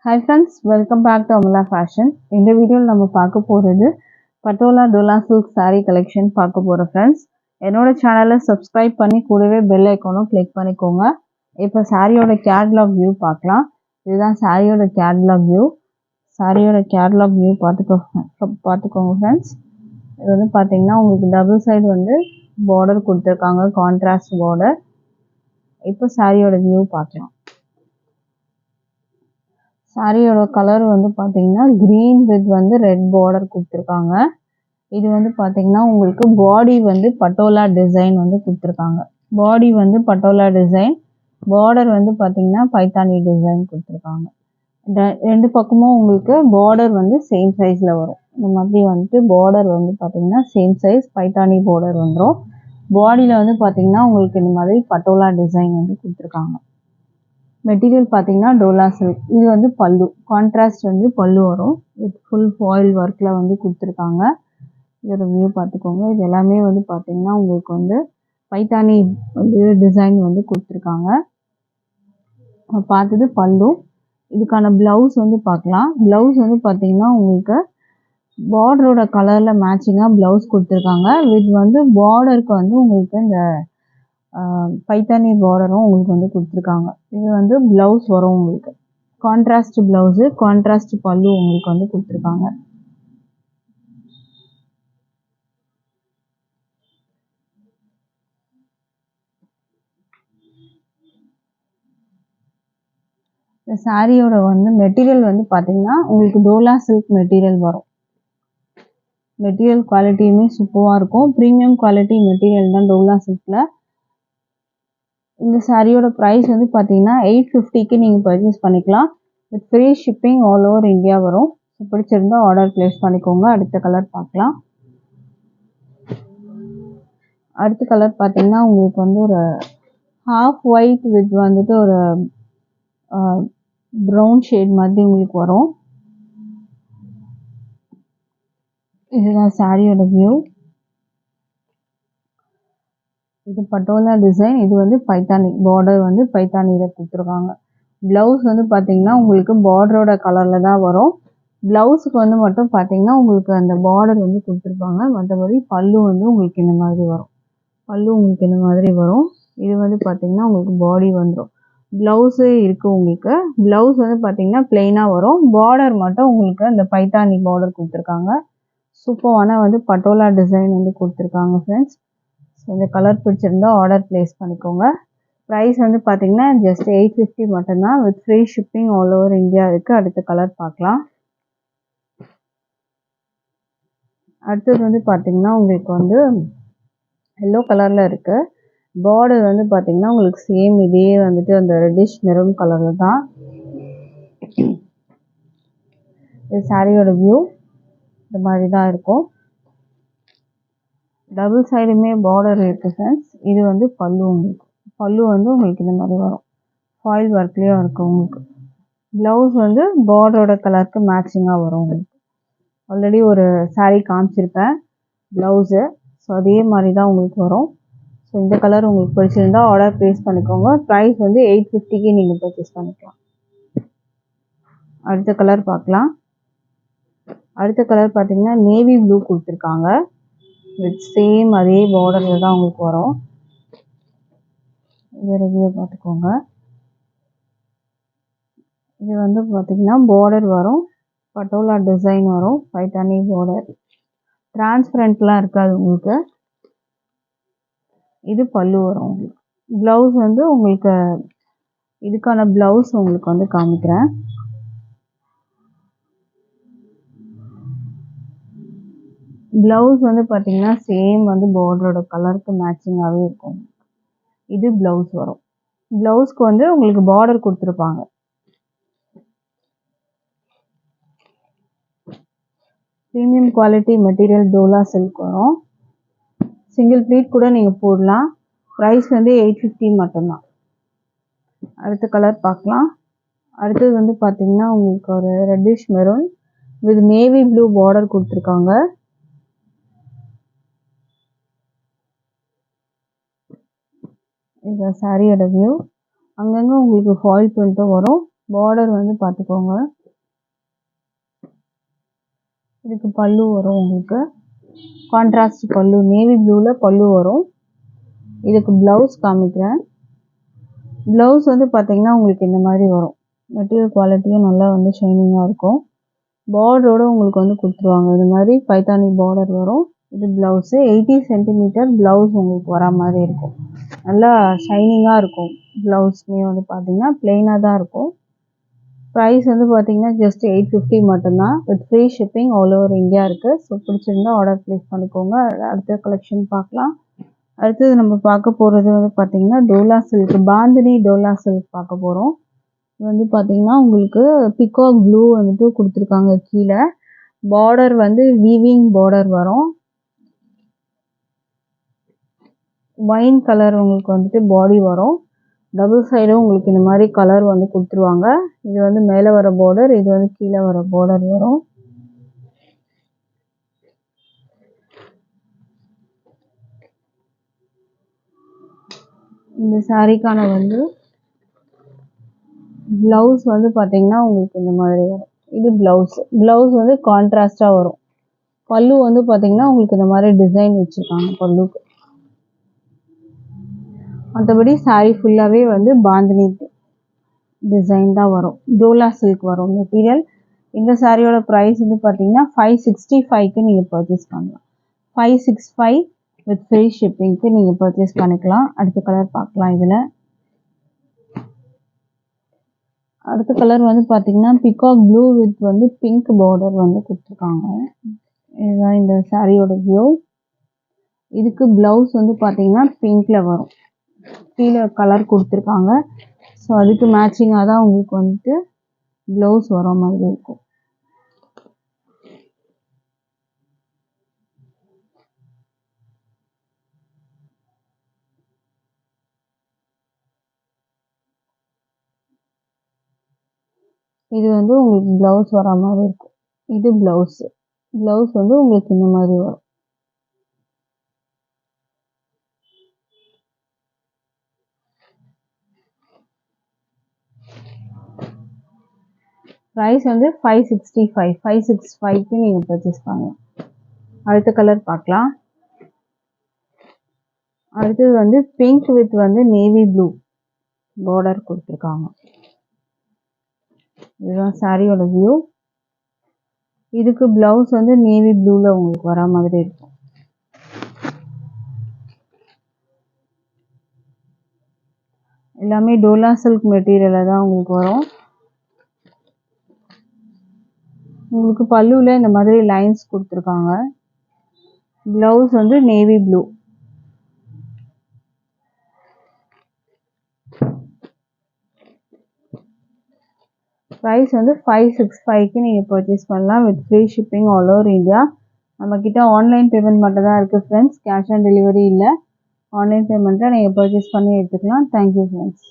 Hi friends, welcome back to Amala Fashion. இந்த வீடியோல நம்ம பார்க்க போறது patola Dola silk saree collection பார்க்க போறோம் friends. என்னோட சேனலை subscribe பண்ணி கூடவே bell ஐகானும் click பண்ணிக்கோங்க. இப்போ சாரியோட catalog view பார்க்கலாம். இதுதான் சாரியோட catalog view. சாரியோட catalog view பார்த்துக்கோங்க friends. இது வந்து பாத்தீங்கன்னா உங்களுக்கு டபுள் சைடு வந்து border கொடுத்திருக்காங்க, contrast border. இப்போ சாரியோட view பார்க்கலாம். சாரியோட கலர் வந்து பாத்தீங்கன்னா green with வந்து ரெட் border கொடுத்திருக்காங்க. இது வந்து பாத்தீங்கன்னா உங்களுக்கு பாடி வந்து பட்டோலா டிசைன் வந்து கொடுத்திருக்காங்க. பாடி வந்து பட்டோலா டிசைன், border வந்து பாத்தீங்கன்னா பைத்தானி டிசைன் கொடுத்திருக்காங்க. ரெண்டு பக்கமும் உங்களுக்கு border வந்து சேம் சைஸ்ல வரும். இந்த மாதிரி வந்து border வந்து பாத்தீங்கன்னா சேம் சைஸ் பைத்தானி border வந்துரும். பாடியில வந்து பாத்தீங்கன்னா உங்களுக்கு இந்த மாதிரி பட்டோலா டிசைன் வந்து கொடுத்திருக்காங்க. மெட்டீரியல் பார்த்தீங்கன்னா டோலா சில்க். இது வந்து பல்லு, கான்ட்ராஸ்ட் வந்து பல்லு வரும். வித் ஃபுல் ஃபாயில் ஒர்க்கில் வந்து கொடுத்துருக்காங்க. இதோட வியூ பார்த்துக்கோங்க. இது எல்லாமே வந்து பார்த்தீங்கன்னா உங்களுக்கு வந்து பைத்தானி வந்து டிசைன் வந்து கொடுத்துருக்காங்க. பார்த்தது பல்லு. இதுக்கான ப்ளவுஸ் வந்து பார்க்கலாம். ப்ளவுஸ் வந்து பார்த்தீங்கன்னா உங்களுக்கு பார்டரோட கலரில் மேட்சிங்காக ப்ளவுஸ் கொடுத்துருக்காங்க. வித் வந்து பார்டருக்கு வந்து உங்களுக்கு இந்த பைத்தானி பார்டரும் உங்களுக்கு வந்து கொடுத்துருக்காங்க. இது வந்து ப்ளவுஸ் வரும் உங்களுக்கு. கான்ட்ராஸ்ட் ப்ளவுஸு, கான்ட்ராஸ்ட் பல்லு உங்களுக்கு வந்து கொடுத்துருக்காங்க. இந்த சாரியோட வந்து மெட்டீரியல் வந்து பார்த்தீங்கன்னா உங்களுக்கு டோலா சில்க் மெட்டீரியல் வரும். மெட்டீரியல் குவாலிட்டியுமே சூப்பராக இருக்கும். ப்ரீமியம் குவாலிட்டி மெட்டீரியல் தான் டோலா சில்கில். இந்த சாரியோட ப்ரைஸ் வந்து பார்த்தீங்கன்னா 850க்கு நீங்கள் பர்ச்சேஸ் பண்ணிக்கலாம். With free shipping all over India வரும். பிடிச்சிருந்தா ஆர்டர் பிளேஸ் பண்ணிக்கோங்க. அடுத்த கலர் பார்க்கலாம். அடுத்த கலர் பார்த்தீங்கன்னா உங்களுக்கு வந்து ஒரு ஹாஃப் ஒயிட் வித் வந்துட்டு ஒரு ப்ரௌன் ஷேட் மாதிரி உங்களுக்கு வரும். இதுதான் சாரியோட வியூ. இது பட்டோலா டிசைன். இது வந்து பைத்தானி பார்டர் வந்து பைத்தானியில் கொடுத்துருக்காங்க. ப்ளவுஸ் வந்து பார்த்தீங்கன்னா உங்களுக்கு பார்டரோட கலரில் தான் வரும். ப்ளவுஸுக்கு வந்து மட்டும் பார்த்தீங்கன்னா உங்களுக்கு அந்த பார்டர் வந்து கொடுத்துருப்பாங்க. மற்றபடி பல்லு வந்து உங்களுக்கு இந்த மாதிரி வரும். பல்லு உங்களுக்கு இந்த மாதிரி வரும். இது வந்து பார்த்தீங்கன்னா உங்களுக்கு பாடி வந்துடும். ப்ளவுஸு இருக்குது உங்களுக்கு. ப்ளவுஸ் வந்து பார்த்தீங்கன்னா பிளெயினாக வரும். பார்டர் மட்டும் உங்களுக்கு அந்த பைத்தானி பார்டர் கொடுத்துருக்காங்க. சூப்பரான வந்து பட்டோலா டிசைன் வந்து கொடுத்துருக்காங்க ஃப்ரெண்ட்ஸ். இந்த கலர் பிடிச்சிருந்தா ஆர்டர் பிளேஸ் பண்ணிக்கோங்க. ப்ரைஸ் வந்து பார்த்தீங்கன்னா ஜஸ்ட் 850 மட்டும்தான். With free shipping all over India இருக்குது. அடுத்த கலர் பார்க்கலாம். அடுத்தது வந்து பார்த்தீங்கன்னா உங்களுக்கு வந்து எல்லோ கலரில் இருக்குது. பார்டர் வந்து பார்த்தீங்கன்னா உங்களுக்கு சேம் இதே வந்துட்டு அந்த ரெட்டிஷ் மெரூன் கலரில் தான். இது சாரியோட வியூ இந்த மாதிரி தான் இருக்கும். டபுள் சைடுமே பார்டர் இருக்குது ஃப்ரெண்ட்ஸ். இது வந்து பல்லு உங்களுக்கு. பல்லு வந்து உங்களுக்கு இந்த மாதிரி வரும். ஃபாயில் ஒர்க்லேயும் இருக்குது உங்களுக்கு. ப்ளவுஸ் வந்து பார்டரோட கலருக்கு மேட்சிங்காக வரும் உங்களுக்கு. ஆல்ரெடி ஒரு சாரீ காமிச்சிருப்பேன் ப்ளவுஸு. ஸோ அதே மாதிரி தான் உங்களுக்கு வரும். ஸோ இந்த கலர் உங்களுக்கு பிடிச்சிருந்தா ஆர்டர் ப்ளேஸ் பண்ணிக்கோங்க. ப்ரைஸ் வந்து 850க்கு நீங்கள் பர்ச்சேஸ் பண்ணிக்கலாம். அடுத்த கலர் பார்க்கலாம். அடுத்த கலர் பார்த்தீங்கன்னா நேவி ப்ளூ கொடுத்துருக்காங்க. வித் சேம் அதே பார்டரில் தான் உங்களுக்கு வரும். இதை ரிவ்யூ பார்த்துக்கோங்க. இது வந்து பார்த்தீங்கன்னா பார்டர் வரும், பட்டோலா டிசைன் வரும், பைத்தானி பார்டர். டிரான்ஸ்பரண்ட்லாம் இருக்காது உங்களுக்கு. இது பல்லு வரும் உங்களுக்கு. ப்ளவுஸ் வந்து உங்களுக்கு இதுக்கான ப்ளவுஸ் உங்களுக்கு வந்து காமிக்கிறேன். ப்ளவுஸ் வந்து பார்த்தீங்கன்னா சேம் வந்து பார்டரோட கலருக்கு மேட்சிங்காகவே இருக்கும். இது ப்ளவுஸ் வரும். ப்ளவுஸ்க்கு வந்து உங்களுக்கு பார்டர் கொடுத்துருப்பாங்க. Premium quality material Dola silk வரும். சிங்கிள் ப்ளீட் கூட நீங்கள் போடலாம். ப்ரைஸ் வந்து 850 மட்டும்தான். அடுத்த கலர் பார்க்கலாம். அடுத்தது வந்து பார்த்தீங்கன்னா உங்களுக்கு ஒரு reddish maroon with navy blue border கொடுத்துருக்காங்க. இந்த சாரியோட வியூ. அங்கங்கே உங்களுக்கு ஃபாயில் பிரிண்ட்டும் வரும். பார்டர் வந்து பார்த்துக்கோங்க. இதுக்கு பல்லு வரும் உங்களுக்கு. கான்ட்ராஸ்ட் பல்லு, நேவி ப்ளூவில் பல்லு வரும். இதுக்கு ப்ளவுஸ் காமிக்கிறேன். ப்ளவுஸ் வந்து பார்த்தீங்கன்னா உங்களுக்கு இந்த மாதிரி வரும். மெட்டீரியல் குவாலிட்டியும் நல்லா வந்து ஷைனிங்காக இருக்கும். பார்டரோடு உங்களுக்கு வந்து கொடுத்துருவாங்க. இது மாதிரி பைத்தானி பார்டர் வரும். இது ப்ளவுஸு 80 சென்டிமீட்டர் ப்ளவுஸ் உங்களுக்கு வரா மாதிரி இருக்கும். நல்லா ஷைனிங்காக இருக்கும். ப்ளவுஸ்மே வந்து பார்த்தீங்கன்னா ப்ளெயினாக தான் இருக்கும். ப்ரைஸ் வந்து பார்த்தீங்கன்னா ஜஸ்ட் 850 மட்டும்தான். With free shipping all over India இருக்குது. ஸோ பிடிச்சிருந்தா ஆர்டர் ப்ளேஸ் பண்ணிக்கோங்க. அடுத்த கலெக்ஷன் பார்க்கலாம். அடுத்தது நம்ம பார்க்க போகிறது வந்து பார்த்தீங்கன்னா டோலா சில்க், பாந்தினி டோலா சில்க் பார்க்க போகிறோம். இது வந்து பார்த்தீங்கன்னா உங்களுக்கு பிகாக் ப்ளூ வந்துட்டு கொடுத்துருக்காங்க. கீழே பார்டர் வந்து வீவிங் பார்டர் வரும். ஒயின் கலர் உங்களுக்கு வந்துட்டு பாடி வரும். டபுள் சைடும் உங்களுக்கு இந்த மாதிரி கலர் வந்து கொடுத்துருவாங்க. இது வந்து மேலே வர பார்டர், இது வந்து கீழே வர பார்டர் வரும். இந்த சாரீக்கான வந்து ப்ளவுஸ் வந்து பார்த்தீங்கன்னா உங்களுக்கு இந்த மாதிரி வரும். இது ப்ளவுஸ் வந்து கான்ட்ராஸ்டாக வரும். பல்லு வந்து பார்த்தீங்கன்னா உங்களுக்கு இந்த மாதிரி டிசைன் வச்சுருக்காங்க பல்லுக்கு. மற்றபடி சாரீ ஃபுல்லாகவே வந்து பாந்தினி டிசைன் தான் வரும். டோலா சில்க் வரும் மெட்டீரியல். இந்த சாரியோட ப்ரைஸ் வந்து பார்த்தீங்கன்னா 565க்கு நீங்கள் பர்ச்சேஸ் பண்ணலாம். 565 வித் ஃப்ரீ ஷிப்பிங்க்கு நீங்கள் பர்ச்சேஸ் பண்ணிக்கலாம். அடுத்த கலர் பார்க்கலாம். இதில் அடுத்த கலர் வந்து பார்த்தீங்கன்னா பிகாக் ப்ளூ வித் வந்து பிங்க் பார்டர் வந்து கொடுத்துருக்காங்க. இதுதான் இந்த சாரியோட வியூ. இதுக்கு ப்ளவுஸ் வந்து பார்த்தீங்கன்னா பிங்க்கில் வரும். கீழே கலர் கொடுத்துருக்காங்க. ஸோ அதுக்கு மேட்சிங்காக தான் உங்களுக்கு வந்துட்டு ப்ளவுஸ் வர மாதிரி இருக்கும். இது வந்து உங்களுக்கு ப்ளவுஸ் வர மாதிரி இருக்கும். இது ப்ளவுஸ் வந்து உங்களுக்கு இந்த மாதிரி வரும். ப்ரைஸ் வந்து 565க்கு நீங்கள் பர்ச்சேஸ் பண்ணலாம். அடுத்த கலர் பார்க்கலாம். அடுத்தது வந்து பிங்க் வித் வந்து நேவி ப்ளூ பார்டர் கொடுத்துருக்காங்க. இதுதான் சாரியோட வியூ. இதுக்கு ப்ளவுஸ் வந்து நேவி ப்ளூவில் உங்களுக்கு வர மாதிரி இருக்கும். எல்லாமே டோலா சில்க் மெட்டீரியலில் தான் உங்களுக்கு வரும். உங்களுக்கு பல்லுவில் இந்த மாதிரி லைன்ஸ் கொடுத்துருக்காங்க. ப்ளவுஸ் வந்து நேவி ப்ளூ. ப்ரைஸ் வந்து 565க்கு நீங்கள் பர்ச்சேஸ் பண்ணலாம் with free shipping all over India. நம்மக்கிட்ட ஆன்லைன் பேமெண்ட் மட்டும் தான் இருக்குது ஃப்ரெண்ட்ஸ். கேஷ் ஆன் டெலிவரி இல்லை. ஆன்லைன் பேமெண்ட்டில் நீங்கள் பர்ச்சேஸ் பண்ணி எடுத்துக்கலாம். Thank you friends.